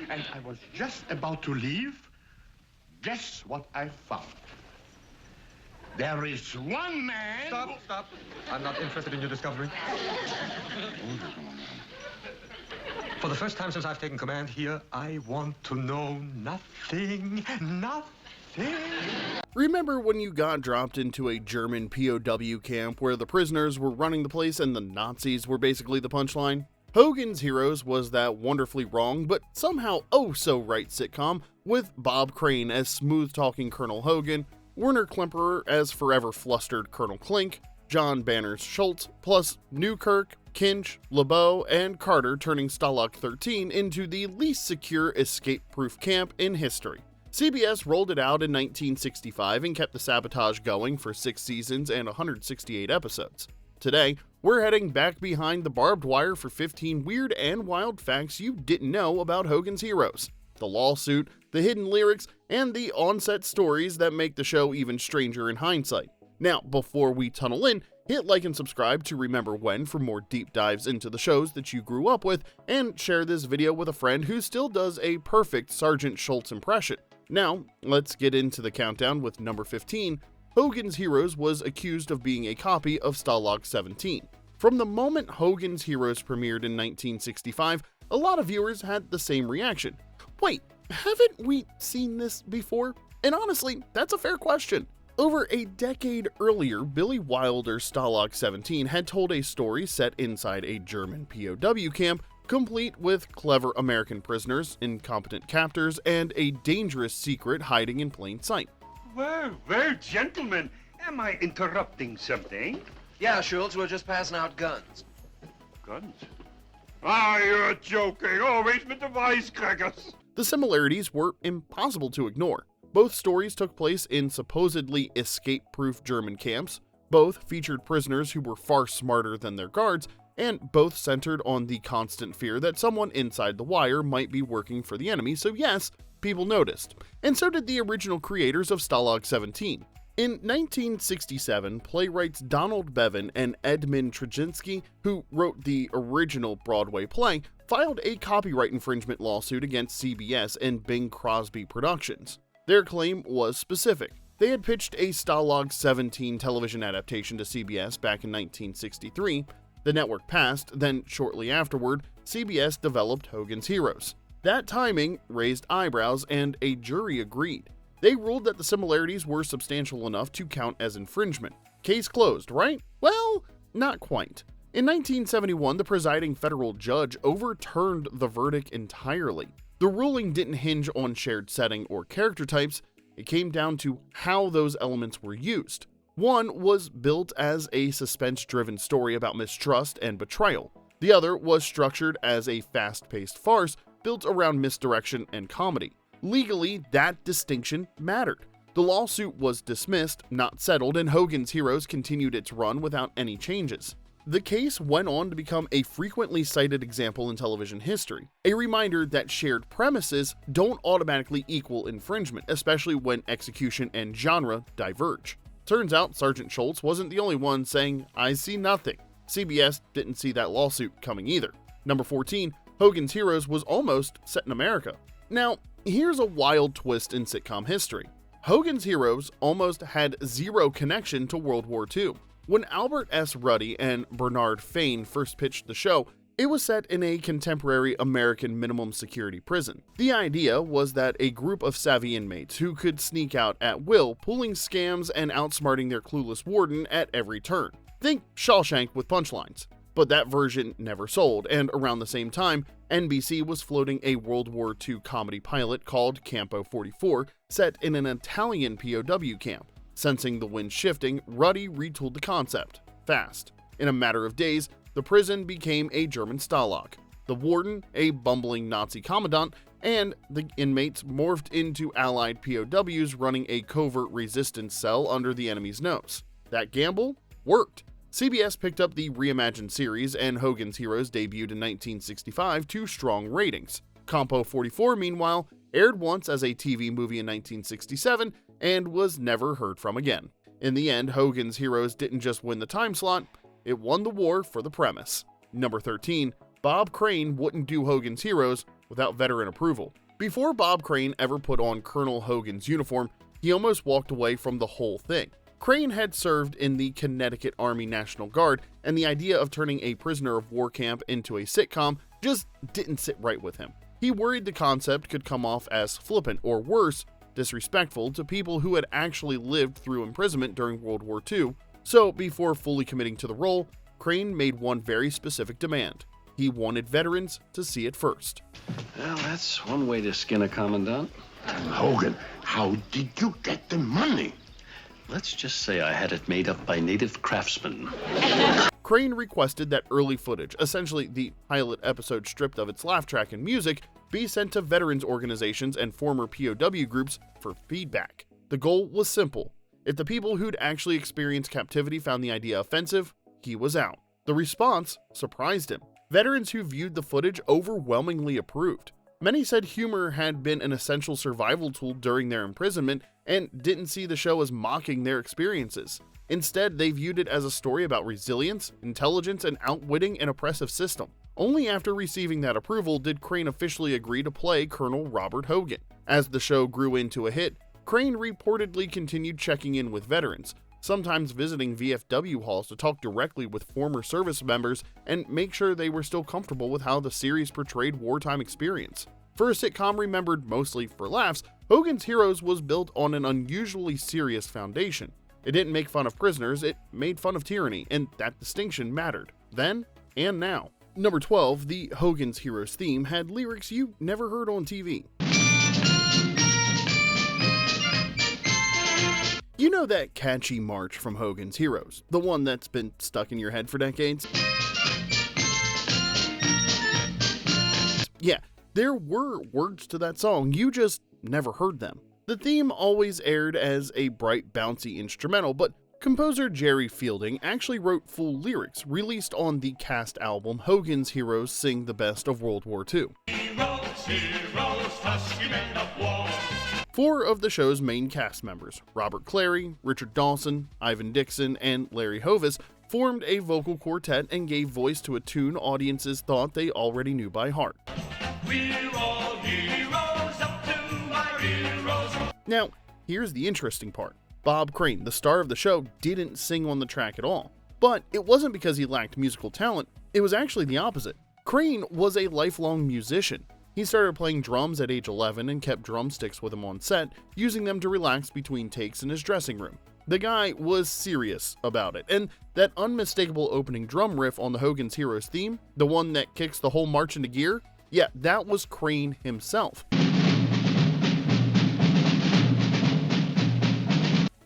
and I was just about to leave. Guess what I found? There is one man... Stop. I'm not interested in your discovery. For the first time since I've taken command here, I want to know nothing. Remember when you got dropped into a German POW camp where the prisoners were running the place and the Nazis were basically the punchline? Hogan's Heroes was that wonderfully wrong but somehow oh so right sitcom with Bob Crane as smooth-talking Colonel Hogan, Werner Klemperer as forever flustered Colonel Klink, John Banners Schultz, plus Newkirk, Kinch, LeBeau, and Carter turning Stalag 13 into the least secure escape-proof camp in history. CBS rolled it out in 1965 and kept the sabotage going for 6 seasons and 168 episodes. Today, we're heading back behind the barbed wire for 15 weird and wild facts you didn't know about Hogan's Heroes, the lawsuit, the hidden lyrics, and the on-set stories that make the show even stranger in hindsight. Now, before we tunnel in, hit like and subscribe to Remember When for more deep dives into the shows that you grew up with, and share this video with a friend who still does a perfect Sergeant Schultz impression. Now, let's get into the countdown with number 15. Hogan's Heroes was accused of being a copy of Stalag 17. From the moment Hogan's Heroes premiered in 1965, a lot of viewers had the same reaction. Wait, haven't we seen this before? And honestly, that's a fair question. Over a decade earlier, Billy Wilder's Stalag 17 had told a story set inside a German POW camp, complete with clever American prisoners, incompetent captors, and a dangerous secret hiding in plain sight. Well, gentlemen, am I interrupting something? Yeah, Schultz, we're just passing out guns. Guns? Ah, you're joking. Always with the wisecrackers. The similarities were impossible to ignore. Both stories took place in supposedly escape-proof German camps, both featured prisoners who were far smarter than their guards, and both centered on the constant fear that someone inside the wire might be working for the enemy, so yes, people noticed. And so did the original creators of Stalag 17. In 1967, playwrights Donald Bevan and Edmund Trzcinski, who wrote the original Broadway play, filed a copyright infringement lawsuit against CBS and Bing Crosby Productions. Their claim was specific. They had pitched a Stalag 17 television adaptation to CBS back in 1963. The network passed, then shortly afterward, CBS developed Hogan's Heroes. That timing raised eyebrows and a jury agreed. They ruled that the similarities were substantial enough to count as infringement. Case closed, right? Well, not quite. In 1971, the presiding federal judge overturned the verdict entirely. The ruling didn't hinge on shared setting or character types, it came down to how those elements were used. One was built as a suspense-driven story about mistrust and betrayal. The other was structured as a fast-paced farce built around misdirection and comedy. Legally, that distinction mattered. The lawsuit was dismissed, not settled, and Hogan's Heroes continued its run without any changes. The case went on to become a frequently cited example in television history, a reminder that shared premises don't automatically equal infringement, especially when execution and genre diverge. Turns out Sergeant Schultz wasn't the only one saying, "I see nothing." CBS didn't see that lawsuit coming either. Number 14, Hogan's Heroes was almost set in America. Now, here's a wild twist in sitcom history. Hogan's Heroes almost had zero connection to World War II. When Albert S. Ruddy and Bernard Fain first pitched the show, it was set in a contemporary American minimum security prison. The idea was that a group of savvy inmates who could sneak out at will, pulling scams and outsmarting their clueless warden at every turn. Think Shawshank with punchlines. But that version never sold, and around the same time, NBC was floating a World War II comedy pilot called Campo 44, set in an Italian POW camp. Sensing the wind shifting, Ruddy retooled the concept, fast. In a matter of days, the prison became a German Stalag, the warden a bumbling Nazi commandant, and the inmates morphed into allied POWs running a covert resistance cell under the enemy's nose. That gamble worked. CBS picked up the reimagined series, and Hogan's Heroes debuted in 1965 to strong ratings. Campo 44, meanwhile, aired once as a TV movie in 1967 and was never heard from again. In the end, Hogan's Heroes didn't just win the time slot, it won the war for the premise. Number 13, Bob Crane wouldn't do Hogan's Heroes without veteran approval. Before Bob Crane ever put on Colonel Hogan's uniform, he almost walked away from the whole thing. Crane had served in the Connecticut Army National Guard, and the idea of turning a prisoner of war camp into a sitcom just didn't sit right with him. He worried the concept could come off as flippant or worse, disrespectful to people who had actually lived through imprisonment during World War II, so before fully committing to the role, Crane made one very specific demand. He wanted veterans to see it first. Well, that's one way to skin a commandant. Hogan, how did you get the money? Let's just say I had it made up by native craftsmen. Crane requested that early footage, essentially the pilot episode stripped of its laugh track and music, be sent to veterans organizations and former POW groups for feedback. The goal was simple. If the people who'd actually experienced captivity found the idea offensive, he was out. The response surprised him. Veterans who viewed the footage overwhelmingly approved. Many said humor had been an essential survival tool during their imprisonment and didn't see the show as mocking their experiences. Instead, they viewed it as a story about resilience, intelligence, and outwitting an oppressive system. Only after receiving that approval did Crane officially agree to play Colonel Robert Hogan. As the show grew into a hit, Crane reportedly continued checking in with veterans, sometimes visiting VFW halls to talk directly with former service members and make sure they were still comfortable with how the series portrayed wartime experience. For a sitcom remembered mostly for laughs, Hogan's Heroes was built on an unusually serious foundation. It didn't make fun of prisoners, it made fun of tyranny, and that distinction mattered, then and now. Number 12, the Hogan's Heroes theme had lyrics you never heard on TV. You know that catchy march from Hogan's Heroes, the one that's been stuck in your head for decades? Yeah, there were words to that song, you just never heard them. The theme always aired as a bright, bouncy instrumental, but composer Jerry Fielding actually wrote full lyrics, released on the cast album Hogan's Heroes Sing the Best of World War II. Heroes, heroes, husky men of war. 4 of the show's main cast members, Robert Clary, Richard Dawson, Ivan Dixon, and Larry Hovis, formed a vocal quartet and gave voice to a tune audiences thought they already knew by heart. We're all heroes, up to my heroes. Now, here's the interesting part. Bob Crane, the star of the show, didn't sing on the track at all. But it wasn't because he lacked musical talent, it was actually the opposite. Crane was a lifelong musician. He started playing drums at age 11 and kept drumsticks with him on set, using them to relax between takes in his dressing room. The guy was serious about it, and that unmistakable opening drum riff on the Hogan's Heroes theme, the one that kicks the whole march into gear, yeah, that was Crane himself.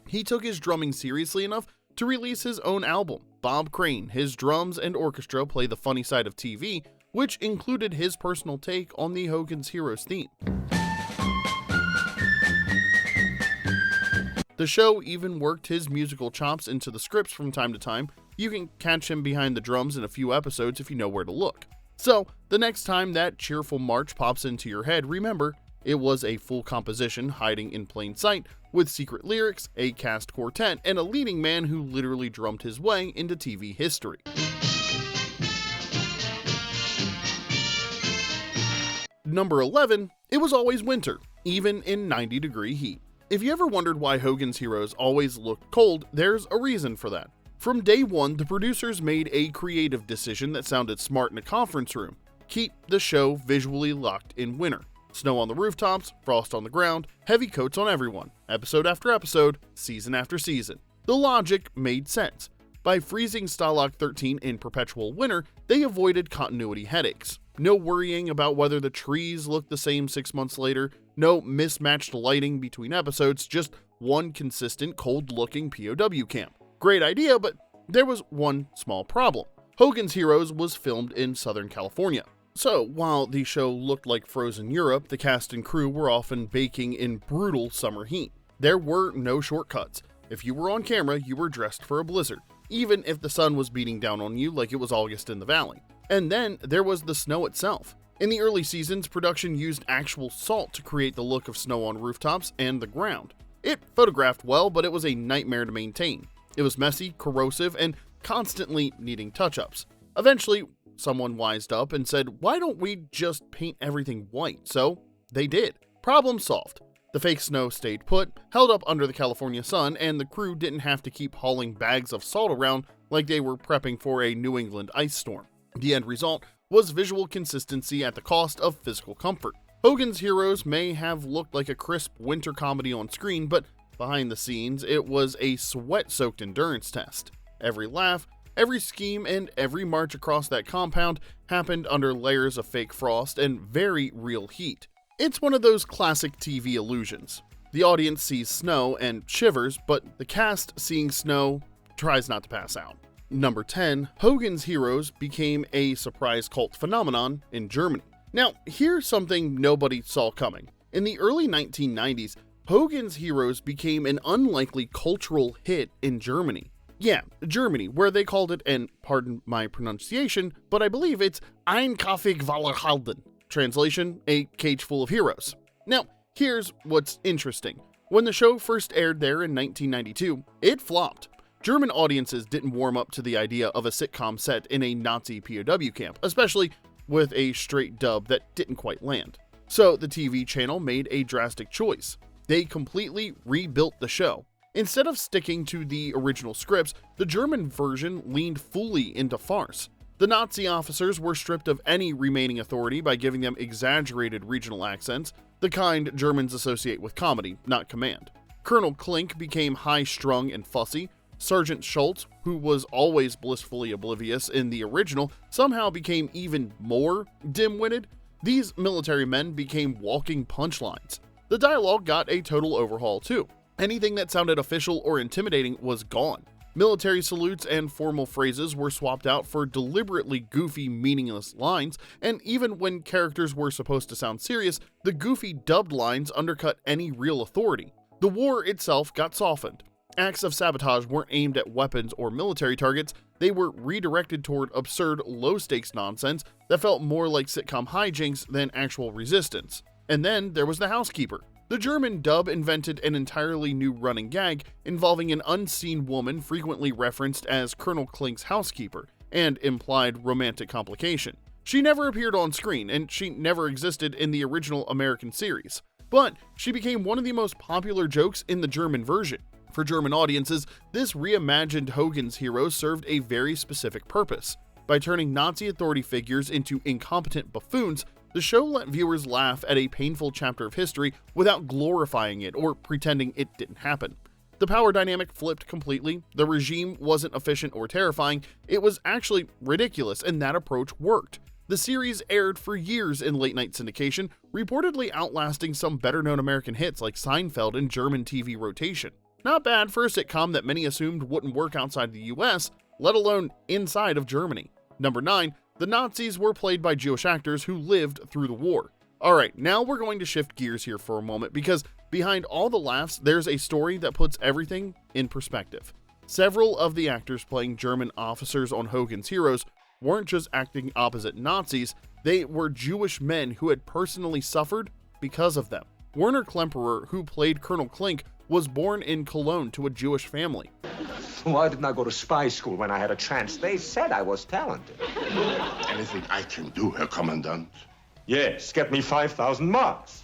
He took his drumming seriously enough to release his own album, Bob Crane, His Drums and Orchestra Play the Funny Side of TV, which included his personal take on the Hogan's Heroes theme. The show even worked his musical chops into the scripts from time to time. You can catch him behind the drums in a few episodes if you know where to look. So, the next time that cheerful march pops into your head, remember, it was a full composition hiding in plain sight, with secret lyrics, a cast quartet, and a leading man who literally drummed his way into TV history. Number 11, it was always winter, even in 90-degree heat. If you ever wondered why Hogan's Heroes always looked cold, there's a reason for that. From day one, the producers made a creative decision that sounded smart in a conference room. Keep the show visually locked in winter. Snow on the rooftops, frost on the ground, heavy coats on everyone, episode after episode, season after season. The logic made sense. By freezing Stalag 13 in perpetual winter, they avoided continuity headaches. No worrying about whether the trees look the same 6 months later, no mismatched lighting between episodes, just one consistent cold-looking POW camp. Great idea, but there was one small problem. Hogan's Heroes was filmed in Southern California. So, while the show looked like frozen Europe, the cast and crew were often baking in brutal summer heat. There were no shortcuts. If you were on camera, you were dressed for a blizzard, even if the sun was beating down on you like it was August in the valley. And then there was the snow itself. In the early seasons, production used actual salt to create the look of snow on rooftops and the ground. It photographed well, but it was a nightmare to maintain. It was messy, corrosive, and constantly needing touch-ups. Eventually, someone wised up and said, why don't we just paint everything white? So they did. Problem solved. The fake snow stayed put, held up under the California sun, and the crew didn't have to keep hauling bags of salt around like they were prepping for a New England ice storm. The end result was visual consistency at the cost of physical comfort. Hogan's Heroes may have looked like a crisp winter comedy on screen, but behind the scenes, it was a sweat-soaked endurance test. Every laugh, every scheme, and every march across that compound happened under layers of fake frost and very real heat. It's one of those classic TV illusions. The audience sees snow and shivers, but the cast seeing snow tries not to pass out. Number 10, Hogan's Heroes became a surprise cult phenomenon in Germany. Now, here's something nobody saw coming. In the early 1990s, Hogan's Heroes became an unlikely cultural hit in Germany. Yeah, Germany, where they called it, and pardon my pronunciation, but I believe it's Ein Kaffee Wallerhalden. Translation, a cage full of heroes. Now, here's what's interesting. When the show first aired there in 1992, it flopped. German audiences didn't warm up to the idea of a sitcom set in a Nazi POW camp, especially with a straight dub that didn't quite land. So the TV channel made a drastic choice. They completely rebuilt the show. Instead of sticking to the original scripts, the German version leaned fully into farce. The Nazi officers were stripped of any remaining authority by giving them exaggerated regional accents, the kind Germans associate with comedy, not command. Colonel Klink became high-strung and fussy. Sergeant Schultz, who was always blissfully oblivious in the original, somehow became even more dim-witted. These military men became walking punchlines. The dialogue got a total overhaul too. Anything that sounded official or intimidating was gone. Military salutes and formal phrases were swapped out for deliberately goofy, meaningless lines, and even when characters were supposed to sound serious, the goofy dubbed lines undercut any real authority. The war itself got softened. Acts of sabotage weren't aimed at weapons or military targets, they were redirected toward absurd, low-stakes nonsense that felt more like sitcom hijinks than actual resistance. And then there was the housekeeper. The German dub invented an entirely new running gag involving an unseen woman frequently referenced as Colonel Klink's housekeeper, and implied romantic complication. She never appeared on screen, and she never existed in the original American series, but she became one of the most popular jokes in the German version. For German audiences, this reimagined Hogan's Heroes served a very specific purpose. By turning Nazi authority figures into incompetent buffoons, the show let viewers laugh at a painful chapter of history without glorifying it or pretending it didn't happen. The power dynamic flipped completely, the regime wasn't efficient or terrifying, it was actually ridiculous, and that approach worked. The series aired for years in late-night syndication, reportedly outlasting some better-known American hits like Seinfeld in German TV rotation. Not bad for a sitcom that many assumed wouldn't work outside the US, let alone inside of Germany. Number 9, the Nazis were played by Jewish actors who lived through the war. Alright, now we're going to shift gears here for a moment because behind all the laughs, there's a story that puts everything in perspective. Several of the actors playing German officers on Hogan's Heroes weren't just acting opposite Nazis, they were Jewish men who had personally suffered because of them. Werner Klemperer, who played Colonel Klink, was born in Cologne to a Jewish family. Why didn't I go to spy school when I had a chance? They said I was talented. Anything I can do, Herr Commandant? Yes, get me 5,000 marks.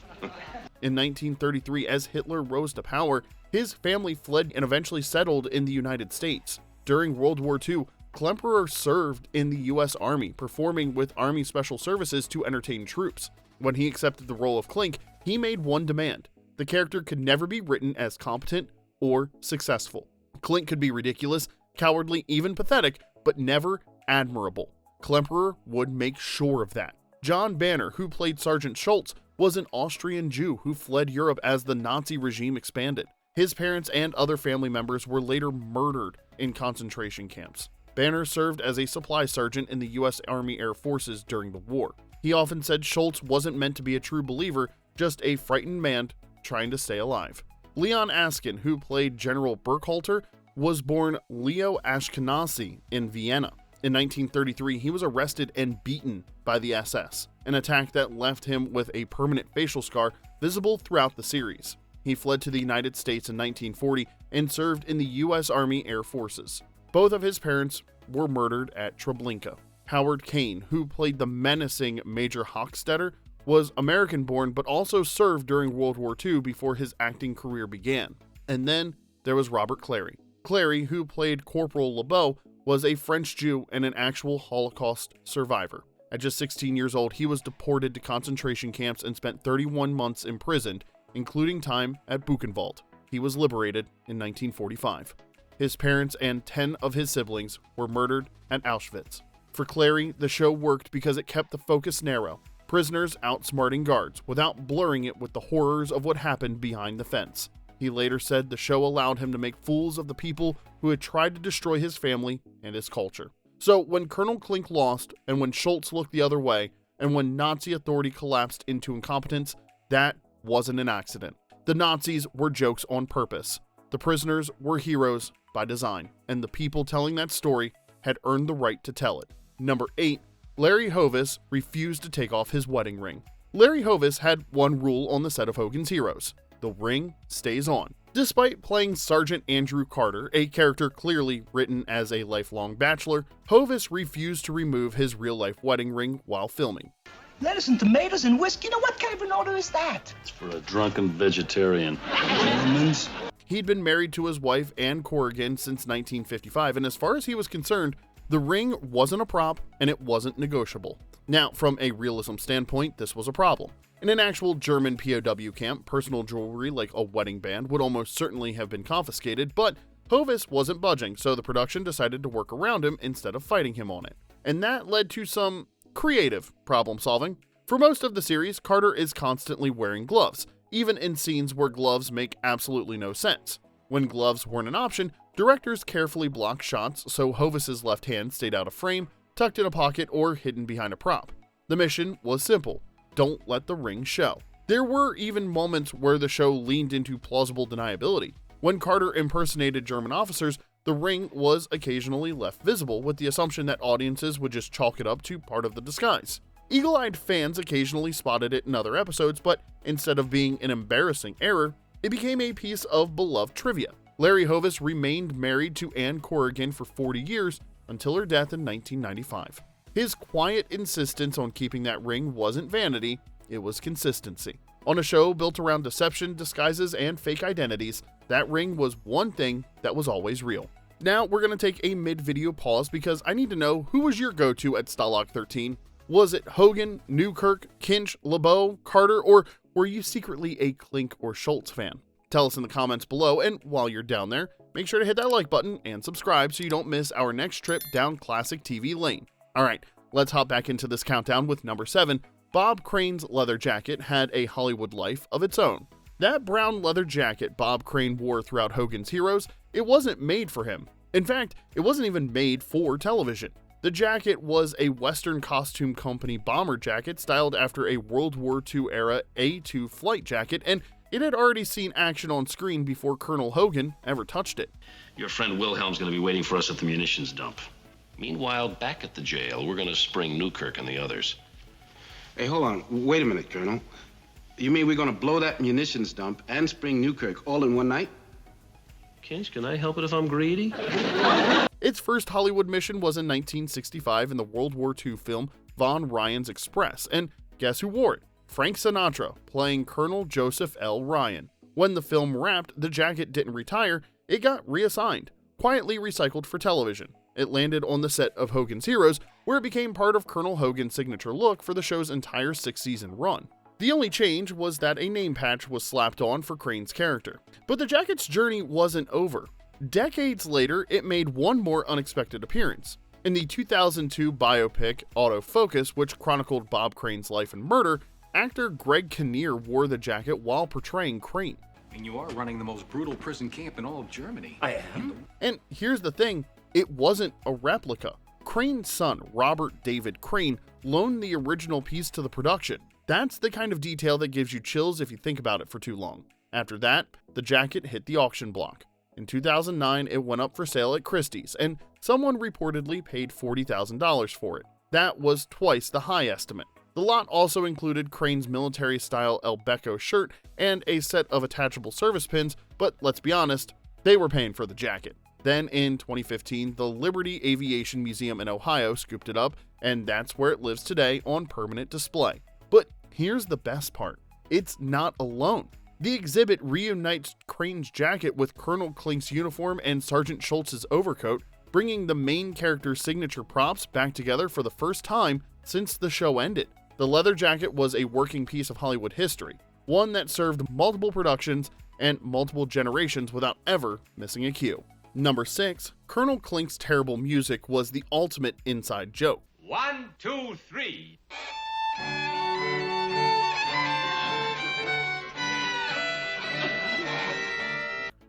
In 1933, as Hitler rose to power, his family fled and eventually settled in the United States. During World War II, Klemperer served in the U.S. Army, performing with Army Special Services to entertain troops. When he accepted the role of Klink, he made one demand. The character could never be written as competent or successful. Klink could be ridiculous, cowardly, even pathetic, but never admirable. Klemperer would make sure of that. John Banner, who played Sergeant Schultz, was an Austrian Jew who fled Europe as the Nazi regime expanded. His parents and other family members were later murdered in concentration camps. Banner served as a supply sergeant in the U.S. Army Air Forces during the war. He often said Schultz wasn't meant to be a true believer, just a frightened man trying to stay alive. Leon Askin, who played General Burkhalter, was born Leo Ashkenazi in Vienna. In 1933, he was arrested and beaten by the SS, an attack that left him with a permanent facial scar visible throughout the series. He fled to the United States in 1940 and served in the U.S. Army Air Forces. Both of his parents were murdered at Treblinka. Howard Kane, who played the menacing Major Hochstetter, was American-born but also served during World War II before his acting career began. And then there was Robert Clary. Clary, who played Corporal LeBeau, was a French Jew and an actual Holocaust survivor. At just 16 years old, he was deported to concentration camps and spent 31 months imprisoned, including time at Buchenwald. He was liberated in 1945. His parents and 10 of his siblings were murdered at Auschwitz. For Clary, the show worked because it kept the focus narrow, prisoners outsmarting guards, without blurring it with the horrors of what happened behind the fence. He later said the show allowed him to make fools of the people who had tried to destroy his family and his culture. So when Colonel Klink lost, and when Schultz looked the other way, and when Nazi authority collapsed into incompetence, that wasn't an accident. The Nazis were jokes on purpose. The prisoners were heroes by design, and the people telling that story had earned the right to tell it. Number 8. Larry Hovis refused to take off his wedding ring. Larry Hovis had one rule on the set of Hogan's Heroes: the ring stays on. Despite playing Sergeant Andrew Carter, a character clearly written as a lifelong bachelor, Hovis refused to remove his real-life wedding ring while filming. Lettuce and tomatoes and whiskey? Now what kind of an order is that? It's for a drunken vegetarian. Gentlemen's. He'd been married to his wife, Ann Corrigan, since 1955, and as far as he was concerned, the ring wasn't a prop and it wasn't negotiable. Now, from a realism standpoint, this was a problem. In an actual German POW camp, personal jewelry like a wedding band would almost certainly have been confiscated, but Hovis wasn't budging, so the production decided to work around him instead of fighting him on it. And that led to some creative problem solving. For most of the series, Carter is constantly wearing gloves, even in scenes where gloves make absolutely no sense. When gloves weren't an option, directors carefully blocked shots so Hovis's left hand stayed out of frame, tucked in a pocket, or hidden behind a prop. The mission was simple: don't let the ring show. There were even moments where the show leaned into plausible deniability. When Carter impersonated German officers, the ring was occasionally left visible, with the assumption that audiences would just chalk it up to part of the disguise. Eagle-eyed fans occasionally spotted it in other episodes, but instead of being an embarrassing error, it became a piece of beloved trivia. Larry Hovis remained married to Ann Corrigan for 40 years until her death in 1995. His quiet insistence on keeping that ring wasn't vanity, it was consistency. On a show built around deception, disguises, and fake identities, that ring was one thing that was always real. Now we're going to take a mid-video pause because I need to know, who was your go-to at Stalag 13? Was it Hogan, Newkirk, Kinch, LeBeau, Carter, or were you secretly a Klink or Schultz fan? Tell us in the comments below, and while you're down there, make sure to hit that like button and subscribe so you don't miss our next trip down classic TV lane. Alright, let's hop back into this countdown with number 7. Bob Crane's leather jacket had a Hollywood life of its own. That brown leather jacket Bob Crane wore throughout Hogan's Heroes, it wasn't made for him. In fact, it wasn't even made for television. The jacket was a Western Costume Company bomber jacket styled after a World War II era A-2 flight jacket, and it had already seen action on screen before Colonel Hogan ever touched it. Your friend Wilhelm's going to be waiting for us at the munitions dump. Meanwhile, back at the jail, we're going to spring Newkirk and the others. Hey, hold on. Wait a minute, Colonel. You mean we're going to blow that munitions dump and spring Newkirk all in one night? Kinch, can I help it if I'm greedy? Its first Hollywood mission was in 1965 in the World War II film Von Ryan's Express, and guess who wore it? Frank Sinatra, playing Colonel Joseph L. Ryan. When the film wrapped, the jacket didn't retire, it got reassigned, quietly recycled for television. It landed on the set of Hogan's Heroes, where it became part of Colonel Hogan's signature look for the show's entire 6-season run. The only change was that a name patch was slapped on for Crane's character. But the jacket's journey wasn't over. Decades later, it made one more unexpected appearance. In the 2002 biopic Otto Focus, which chronicled Bob Crane's life and murder, actor Greg Kinnear wore the jacket while portraying Crane. And you are running the most brutal prison camp in all of Germany. I am. And here's the thing, it wasn't a replica. Crane's son, Robert David Crane, loaned the original piece to the production. That's the kind of detail that gives you chills if you think about it for too long. After that, the jacket hit the auction block. In 2009, it went up for sale at Christie's, and someone reportedly paid $40,000 for it. That was twice the high estimate. The lot also included Crane's military-style El Becco shirt and a set of attachable service pins, but let's be honest, they were paying for the jacket. Then in 2015, the Liberty Aviation Museum in Ohio scooped it up, and that's where it lives today on permanent display. But here's the best part. It's not alone. The exhibit reunites Crane's jacket with Colonel Klink's uniform and Sergeant Schultz's overcoat, bringing the main character's signature props back together for the first time since the show ended. The leather jacket was a working piece of Hollywood history, one that served multiple productions and multiple generations without ever missing a cue. Number 6, Colonel Klink's terrible music was the ultimate inside joke. 1, 2, 3.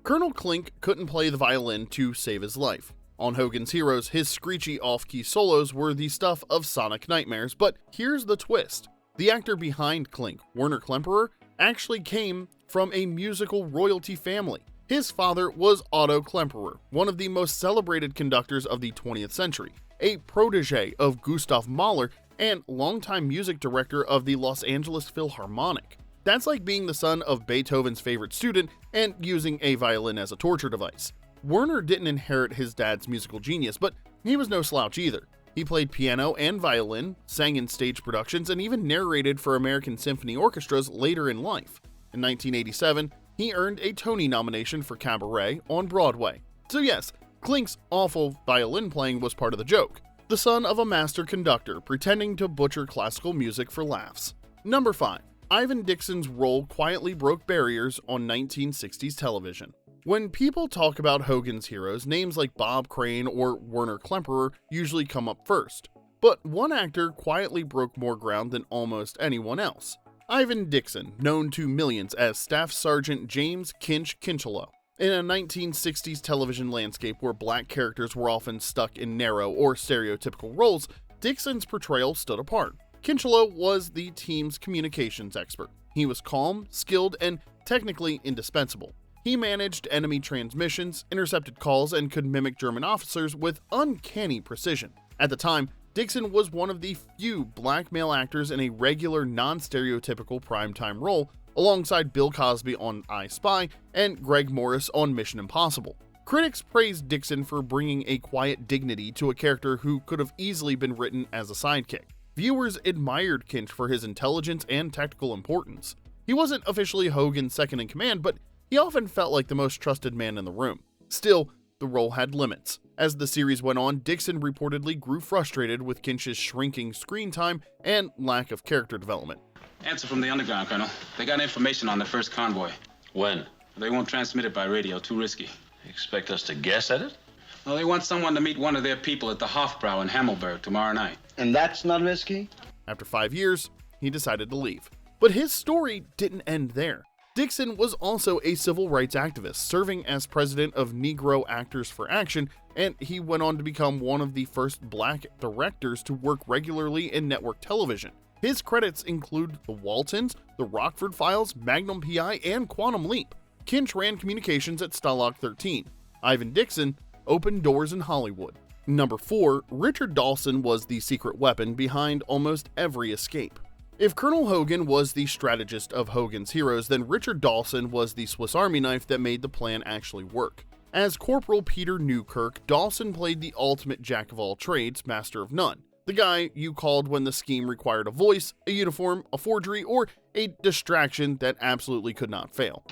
Colonel Klink couldn't play the violin to save his life. On Hogan's Heroes, his screechy off-key solos were the stuff of sonic nightmares, but here's the twist. The actor behind Klink, Werner Klemperer, actually came from a musical royalty family. His father was Otto Klemperer, one of the most celebrated conductors of the 20th century, a protege of Gustav Mahler and longtime music director of the Los Angeles Philharmonic. That's like being the son of Beethoven's favorite student and using a violin as a torture device. Werner didn't inherit his dad's musical genius, but he was no slouch either. He played piano and violin, sang in stage productions, and even narrated for American symphony orchestras later in life. In 1987, he earned a Tony nomination for Cabaret on Broadway. So yes, Klink's awful violin playing was part of the joke. The son of a master conductor pretending to butcher classical music for laughs. Number 5. Ivan Dixon's role quietly broke barriers on 1960s television. When people talk about Hogan's Heroes, names like Bob Crane or Werner Klemperer usually come up first. But one actor quietly broke more ground than almost anyone else. Ivan Dixon, known to millions as Staff Sergeant James Kinch Kincheloe. In a 1960s television landscape where black characters were often stuck in narrow or stereotypical roles, Dixon's portrayal stood apart. Kincheloe was the team's communications expert. He was calm, skilled, and technically indispensable. He managed enemy transmissions, intercepted calls, and could mimic German officers with uncanny precision. At the time, Dixon was one of the few black male actors in a regular, non-stereotypical primetime role, alongside Bill Cosby on I Spy and Greg Morris on Mission Impossible. Critics praised Dixon for bringing a quiet dignity to a character who could have easily been written as a sidekick. Viewers admired Kinch for his intelligence and tactical importance. He wasn't officially Hogan's second in command, but he often felt like the most trusted man in the room. Still, the role had limits. As the series went on, Dixon reportedly grew frustrated with Kinch's shrinking screen time and lack of character development. Answer from the underground, Colonel. They got information on the first convoy. When? They won't transmit it by radio. Too risky. You expect us to guess at it? Well, they want someone to meet one of their people at the Hofbrau in Hammelburg tomorrow night. And that's not risky? After 5 years, he decided to leave. But his story didn't end there. Dixon was also a civil rights activist, serving as president of Negro Actors for Action, and he went on to become one of the first black directors to work regularly in network television. His credits include The Waltons, The Rockford Files, Magnum P.I., and Quantum Leap. Kinch ran communications at Stalag 13. Ivan Dixon opened doors in Hollywood. Number 4, Richard Dawson was the secret weapon behind almost every escape. If Colonel Hogan was the strategist of Hogan's Heroes, then Richard Dawson was the Swiss Army knife that made the plan actually work. As Corporal Peter Newkirk, Dawson played the ultimate jack-of-all-trades, master of none. The guy you called when the scheme required a voice, a uniform, a forgery, or a distraction that absolutely could not fail.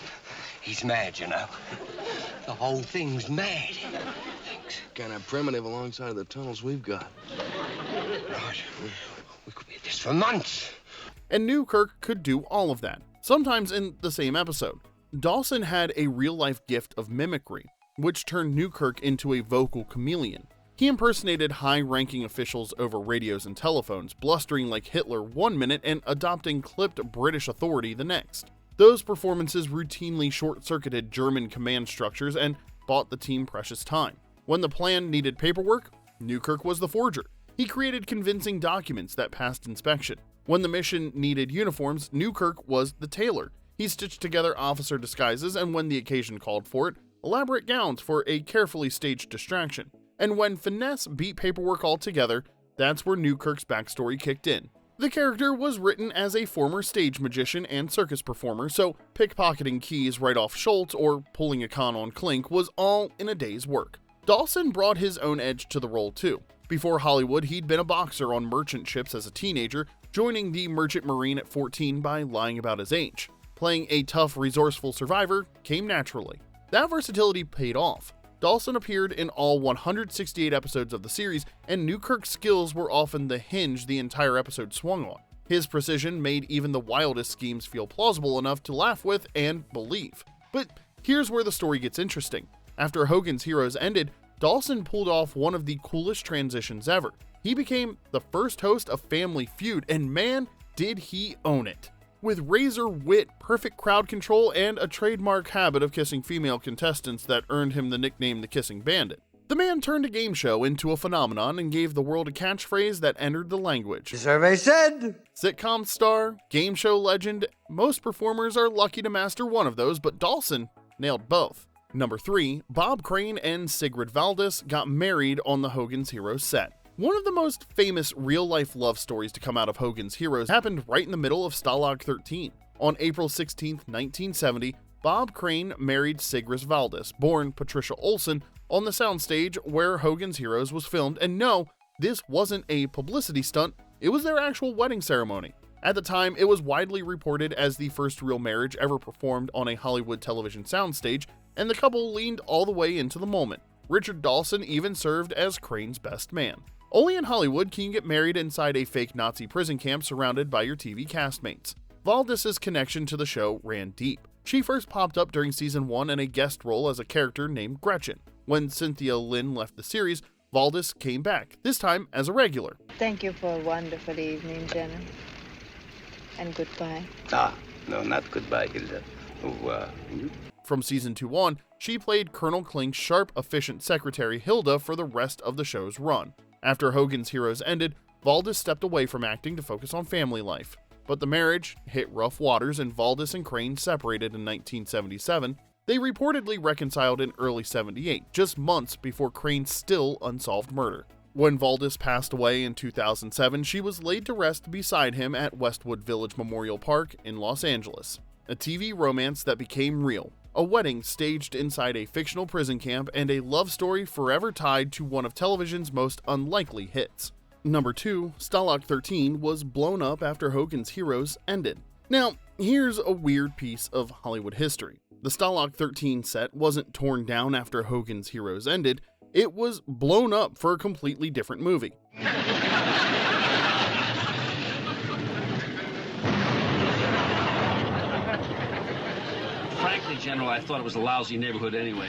He's mad, you know. The whole thing's mad. Kind of primitive alongside of the tunnels we've got. Right. We could be at this for months. And Newkirk could do all of that, sometimes in the same episode. Dawson had a real-life gift of mimicry, which turned Newkirk into a vocal chameleon. He impersonated high-ranking officials over radios and telephones, blustering like Hitler one minute and adopting clipped British authority the next. Those performances routinely short-circuited German command structures and bought the team precious time. When the plan needed paperwork, Newkirk was the forger. He created convincing documents that passed inspection. When the mission needed uniforms, Newkirk was the tailor. He stitched together officer disguises, and when the occasion called for it, elaborate gowns for a carefully staged distraction. And when finesse beat paperwork altogether, that's where Newkirk's backstory kicked in. The character was written as a former stage magician and circus performer, so pickpocketing keys right off Schultz or pulling a con on Klink was all in a day's work. Dawson brought his own edge to the role too. Before Hollywood, he'd been a boxer on merchant ships as a teenager, joining the Merchant Marine at 14 by lying about his age. Playing a tough, resourceful survivor came naturally. That versatility paid off. Dawson appeared in all 168 episodes of the series, and Newkirk's skills were often the hinge the entire episode swung on. His precision made even the wildest schemes feel plausible enough to laugh with and believe. But here's where the story gets interesting. After Hogan's Heroes ended, Dawson pulled off one of the coolest transitions ever. He became the first host of Family Feud, and man, did he own it. With razor wit, perfect crowd control, and a trademark habit of kissing female contestants that earned him the nickname the Kissing Bandit. The man turned a game show into a phenomenon and gave the world a catchphrase that entered the language. The survey said! Sitcom star, game show legend, most performers are lucky to master one of those, but Dawson nailed both. Number 3, Bob Crane and Sigrid Valdis got married on the Hogan's Heroes set. One of the most famous real-life love stories to come out of Hogan's Heroes happened right in the middle of Stalag 13. On April 16, 1970, Bob Crane married Sigrid Valdis, born Patricia Olson, on the soundstage where Hogan's Heroes was filmed, and no, this wasn't a publicity stunt, it was their actual wedding ceremony. At the time, it was widely reported as the first real marriage ever performed on a Hollywood television soundstage, and the couple leaned all the way into the moment. Richard Dawson even served as Crane's best man. Only in Hollywood can you get married inside a fake Nazi prison camp surrounded by your TV castmates. Valdis' connection to the show ran deep. She first popped up during season 1 in a guest role as a character named Gretchen. When Cynthia Lynn left the series, Valdis came back, this time as a regular. Thank you for a wonderful evening, Jenna. And goodbye. No, not goodbye, Hilda. From season 2 on, she played Colonel Klink's sharp, efficient secretary Hilda for the rest of the show's run. After Hogan's Heroes ended, Valdis stepped away from acting to focus on family life. But the marriage hit rough waters and Valdis and Crane separated in 1977. They reportedly reconciled in early 78, just months before Crane's still unsolved murder. When Valdis passed away in 2007, she was laid to rest beside him at Westwood Village Memorial Park in Los Angeles. A TV romance that became real, a wedding staged inside a fictional prison camp, and a love story forever tied to one of television's most unlikely hits. Number 2, Stalag 13 was blown up after Hogan's Heroes ended. Now, here's a weird piece of Hollywood history. The Stalag 13 set wasn't torn down after Hogan's Heroes ended, it was blown up for a completely different movie. Frankly, General, I thought it was a lousy neighborhood anyway.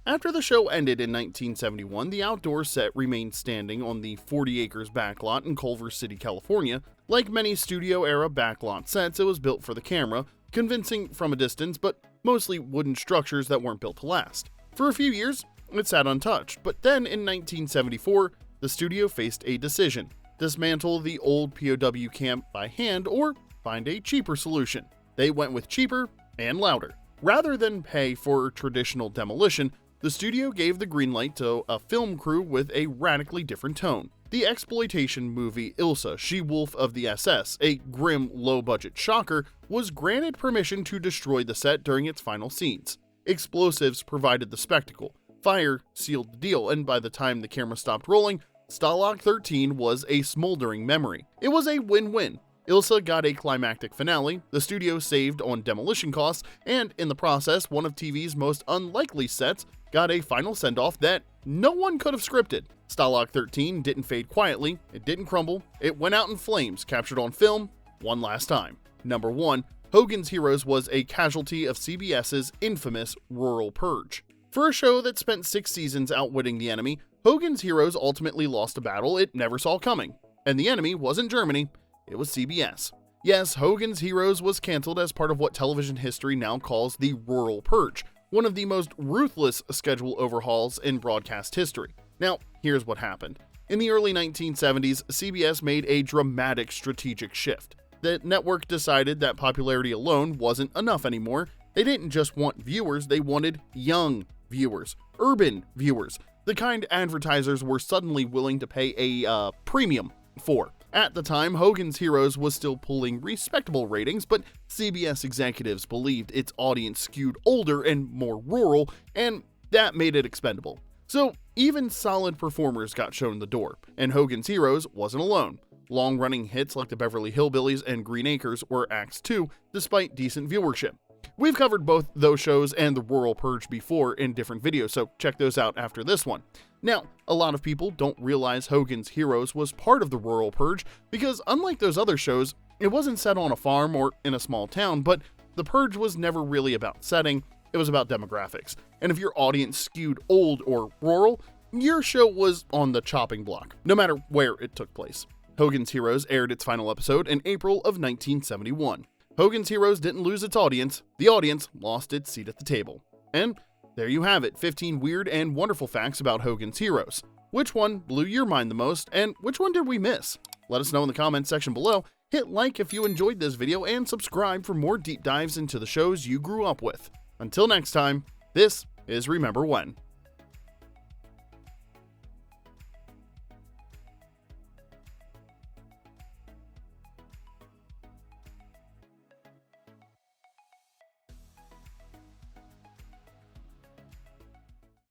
After the show ended in 1971, the outdoor set remained standing on the 40 acres backlot in Culver City, California. Like many studio-era backlot sets, it was built for the camera, convincing from a distance, but mostly wooden structures that weren't built to last. For a few years, it sat untouched, but then in 1974, the studio faced a decision: dismantle the old POW camp by hand or find a cheaper solution. They went with cheaper and louder. Rather than pay for traditional demolition, the studio gave the green light to a film crew with a radically different tone. The exploitation movie Ilsa, She-Wolf of the SS, a grim, low-budget shocker, was granted permission to destroy the set during its final scenes. Explosives provided the spectacle, fire sealed the deal, and by the time the camera stopped rolling, Stalag 13 was a smoldering memory. It was a win-win. Ilsa got a climactic finale, the studio saved on demolition costs, and in the process, one of TV's most unlikely sets got a final send-off that no one could have scripted. Stalag 13 didn't fade quietly, it didn't crumble, it went out in flames, captured on film, one last time. Number 1, Hogan's Heroes was a casualty of CBS's infamous Rural Purge. For a show that spent 6 seasons outwitting the enemy, Hogan's Heroes ultimately lost a battle it never saw coming. And the enemy wasn't Germany, it was CBS. Yes, Hogan's Heroes was canceled as part of what television history now calls the Rural Purge, one of the most ruthless schedule overhauls in broadcast history. Now, here's what happened. In the early 1970s, CBS made a dramatic strategic shift. The network decided that popularity alone wasn't enough anymore. They didn't just want viewers, they wanted young viewers, urban viewers, the kind advertisers were suddenly willing to pay a premium for. At the time, Hogan's Heroes was still pulling respectable ratings, but CBS executives believed its audience skewed older and more rural, and that made it expendable. So even solid performers got shown the door, and Hogan's Heroes wasn't alone. Long-running hits like the Beverly Hillbillies and Green Acres were acts too, despite decent viewership. We've covered both those shows and the Rural Purge before in different videos, so check those out after this one. Now, a lot of people don't realize Hogan's Heroes was part of the Rural Purge because unlike those other shows, it wasn't set on a farm or in a small town, but the Purge was never really about setting, it was about demographics. And if your audience skewed old or rural, your show was on the chopping block, no matter where it took place. Hogan's Heroes aired its final episode in April of 1971. Hogan's Heroes didn't lose its audience, the audience lost its seat at the table. And there you have it, 15 weird and wonderful facts about Hogan's Heroes. Which one blew your mind the most, and which one did we miss? Let us know in the comments section below, hit like if you enjoyed this video, and subscribe for more deep dives into the shows you grew up with. Until next time, this is Remember When.